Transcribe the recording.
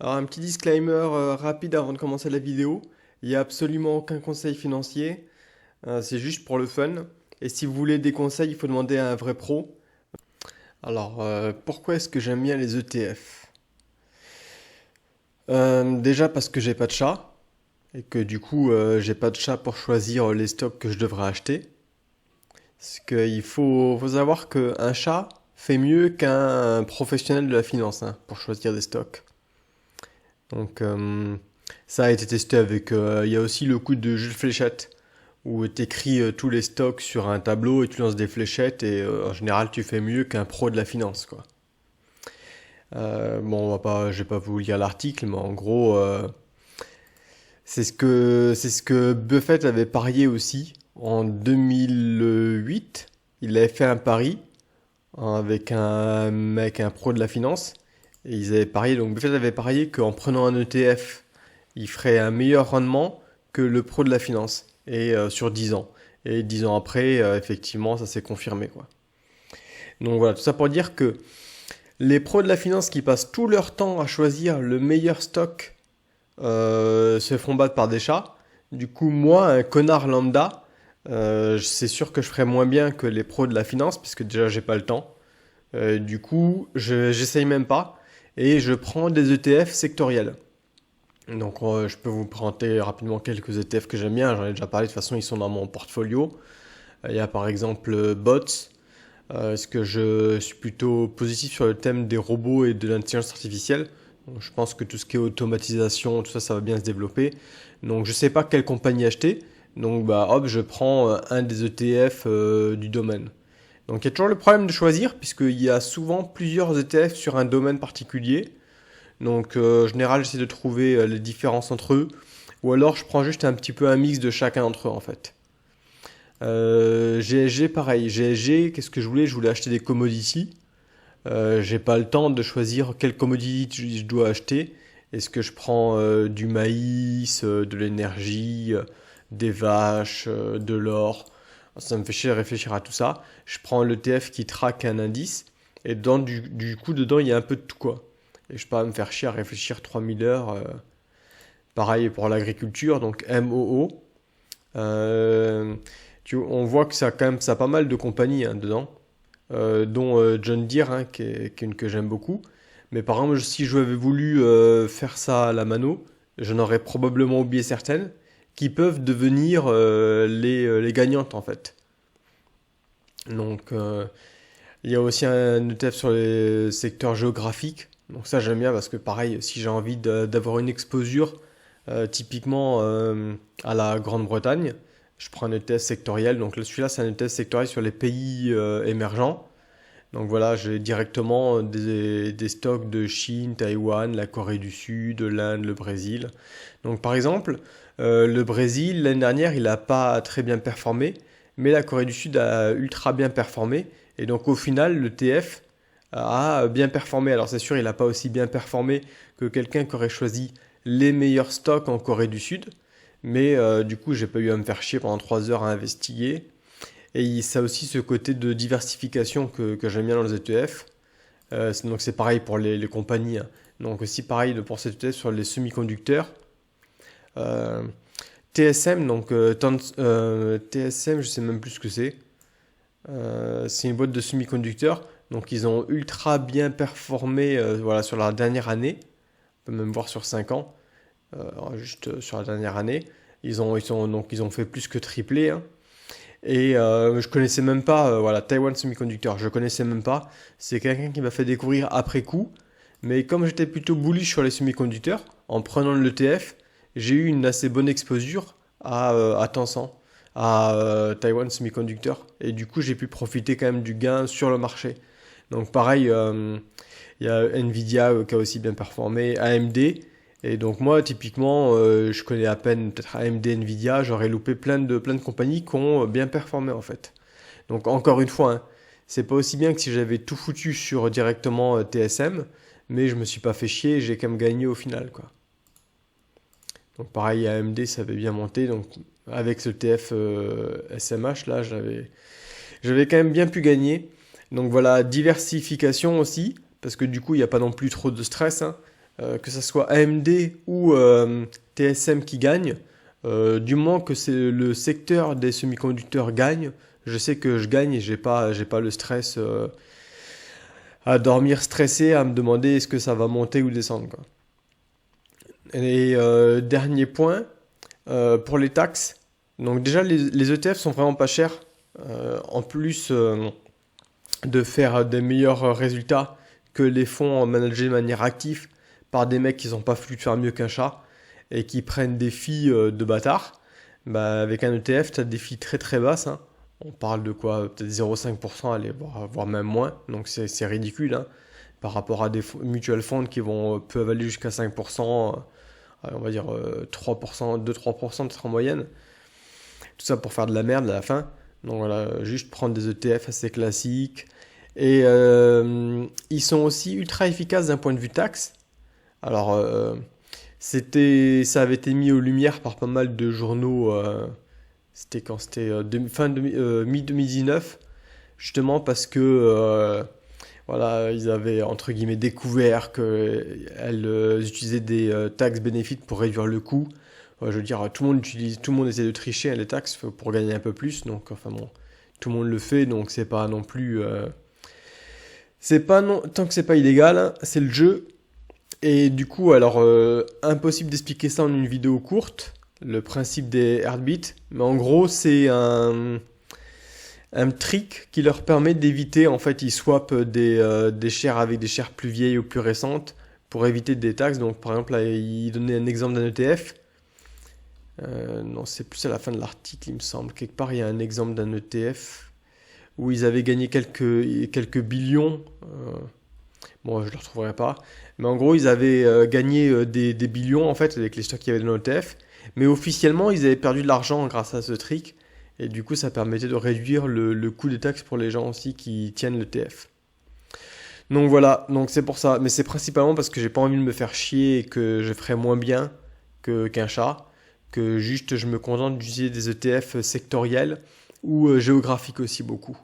Alors un petit disclaimer rapide avant de commencer la vidéo. Il n'y a absolument aucun conseil financier, c'est juste pour le fun. Et si vous voulez des conseils, il faut demander à un vrai pro. Alors pourquoi est-ce que j'aime bien les ETF? Déjà parce que j'ai pas de chat et que du coup j'ai pas de chat pour choisir les stocks que je devrais acheter. Parce qu'il faut savoir qu'un chat fait mieux qu'un professionnel de la finance hein, pour choisir des stocks. Donc ça a été testé avec... Il y a aussi le coup de jeu de fléchettes, où tu écris tous les stocks sur un tableau et tu lances des fléchettes et en général tu fais mieux qu'un pro de la finance, quoi. Bon, je vais pas vous lire l'article, mais en gros, c'est ce que Buffett avait parié aussi en 2008. Il avait fait un pari hein, avec un mec, un pro de la finance, et ils avaient parié. Donc Buffett avait parié qu'en prenant un ETF, il ferait un meilleur rendement que le pro de la finance et sur 10 ans. Et 10 ans après, effectivement, ça s'est confirmé, quoi. Donc voilà, tout ça pour dire que les pros de la finance qui passent tout leur temps à choisir le meilleur stock se font battre par des chats. Du coup, moi, un connard lambda, c'est sûr que je ferais moins bien que les pros de la finance, puisque déjà j'ai pas le temps. Du coup, j'essaye même pas et je prends des ETF sectoriels. Donc, je peux vous présenter rapidement quelques ETF que j'aime bien. J'en ai déjà parlé, de toute façon, ils sont dans mon portfolio. Il y a par exemple BOTS. Est-ce que je suis plutôt positif sur le thème des robots et de l'intelligence artificielle? Donc, je pense que tout ce qui est automatisation, tout ça, ça va bien se développer. Donc, je sais pas quelle compagnie acheter. Donc, bah, hop, je prends un des ETF du domaine. Donc, il y a toujours le problème de choisir, puisqu'il y a souvent plusieurs ETF sur un domaine particulier. Donc, en général, j'essaie de trouver les différences entre eux. Ou alors, je prends juste un petit peu un mix de chacun d'entre eux, en fait. GSG, pareil. GSG, qu'est-ce que je voulais? Je voulais acheter des commodities. J'ai pas le temps de choisir quelle commodity je dois acheter. Est-ce que je prends du maïs, de l'énergie, des vaches, de l'or? Ça me fait chier de réfléchir à tout ça. Je prends l'ETF qui traque un indice. Et du coup, dedans, il y a un peu de tout, quoi. Et je peux pas me faire chier à réfléchir 3000 heures. Pareil pour l'agriculture, donc MOO. Euh, on voit que ça a quand même ça a pas mal de compagnies hein, dedans, dont John Deere, hein, qui est une que j'aime beaucoup. Mais par exemple, si je avais voulu faire ça à la mano, j'en aurais probablement oublié certaines qui peuvent devenir les gagnantes en fait. Donc, il y a aussi un ETF sur les secteurs géographiques. Donc ça j'aime bien parce que pareil, si j'ai envie d'avoir une exposure typiquement à la Grande-Bretagne, je prends un ETF sectoriel. Donc celui-là c'est un ETF sectoriel sur les pays émergents. Donc voilà, j'ai directement des stocks de Chine, Taïwan, la Corée du Sud, l'Inde, le Brésil. Donc par exemple, le Brésil, l'année dernière, il n'a pas très bien performé, mais la Corée du Sud a ultra bien performé. Et donc au final, le TF a bien performé. Alors c'est sûr, il n'a pas aussi bien performé que quelqu'un qui aurait choisi les meilleurs stocks en Corée du Sud. Mais du coup, j'ai pas eu à me faire chier pendant 3 heures à investiguer. Et ça a aussi ce côté de diversification que j'aime bien dans les ETF. Donc c'est pareil pour les compagnies, hein. Donc aussi pareil pour cet ETF sur les semi-conducteurs. Euh, TSM, donc TSM, je sais même plus ce que c'est. C'est une boîte de semi-conducteurs. Donc ils ont ultra bien performé voilà, sur la dernière année. On peut même voir sur 5 ans. Juste sur la dernière année. Donc ils ont fait plus que tripler, hein. Et je connaissais même pas, voilà, Taiwan Semiconductor, je connaissais même pas. C'est quelqu'un qui m'a fait découvrir après coup. Mais comme j'étais plutôt bullish sur les semi-conducteurs, en prenant l'ETF, j'ai eu une assez bonne exposure à Tencent, à Taiwan Semiconductor. Et du coup, j'ai pu profiter quand même du gain sur le marché. Donc pareil, il y a Nvidia qui a aussi bien performé, AMD. Et donc moi, typiquement, je connais à peine peut-être AMD, Nvidia, j'aurais loupé plein de compagnies qui ont bien performé en fait. Donc encore une fois, hein, c'est pas aussi bien que si j'avais tout foutu sur directement TSM, mais je me suis pas fait chier, et j'ai quand même gagné au final, quoi. Donc pareil, AMD, ça avait bien monté, donc avec ce TF SMH là, j'avais quand même bien pu gagner. Donc voilà, diversification aussi, parce que du coup, il n'y a pas non plus trop de stress, hein. que ce soit AMD ou TSM qui gagne, du moment que c'est le secteur des semi-conducteurs gagne, je sais que je gagne et j'ai pas le stress à dormir stressé, à me demander est-ce que ça va monter ou descendre, quoi. Et dernier point, pour les taxes. Donc déjà, les ETF sont vraiment pas chers. En plus de faire des meilleurs résultats que les fonds managés de manière active par des mecs qui sont pas foutus de faire mieux qu'un chat et qui prennent des filles de bâtards, bah, avec un ETF, tu as des filles très très basses, hein. On parle de quoi? Peut-être 0,5%, allez, voire même moins. Donc c'est ridicule, hein, par rapport à des mutual funds qui peuvent aller jusqu'à 5%, on va dire 3%, 2-3% peut-être en moyenne. Tout ça pour faire de la merde à la fin. Donc voilà, juste prendre des ETF assez classiques. Et ils sont aussi ultra efficaces d'un point de vue taxe. Alors, ça avait été mis aux lumières par pas mal de journaux. C'était quand? C'était mi-2019. Justement parce que voilà, ils avaient entre guillemets découvert qu'elles utilisaient des taxes bénéfices pour réduire le coût. Ouais, je veux dire, tout le monde essaie de tricher, hein, les taxes pour gagner un peu plus. Donc, enfin bon, tout le monde le fait, donc c'est pas non plus, c'est pas non, tant que c'est pas illégal, hein, c'est le jeu. Et du coup, alors, impossible d'expliquer ça en une vidéo courte, le principe des Heartbeats. Mais en gros, c'est un trick qui leur permet d'éviter, en fait, ils swappent des shares avec des shares plus vieilles ou plus récentes pour éviter des taxes. Donc, par exemple, là, il donnait un exemple d'un ETF. Non, c'est plus à la fin de l'article, il me semble. Quelque part, il y a un exemple d'un ETF où ils avaient gagné quelques billions. Bon, je ne le retrouverai pas. Mais en gros, ils avaient gagné des billions, en fait, avec les stocks qu'il y avait dans l'ETF. Mais officiellement, ils avaient perdu de l'argent grâce à ce trick. Et du coup, ça permettait de réduire le coût des taxes pour les gens aussi qui tiennent l'ETF. Donc voilà, donc c'est pour ça. Mais c'est principalement parce que j'ai pas envie de me faire chier et que je ferai moins bien qu'un chat. Que juste je me contente d'utiliser des ETF sectoriels ou géographiques aussi beaucoup.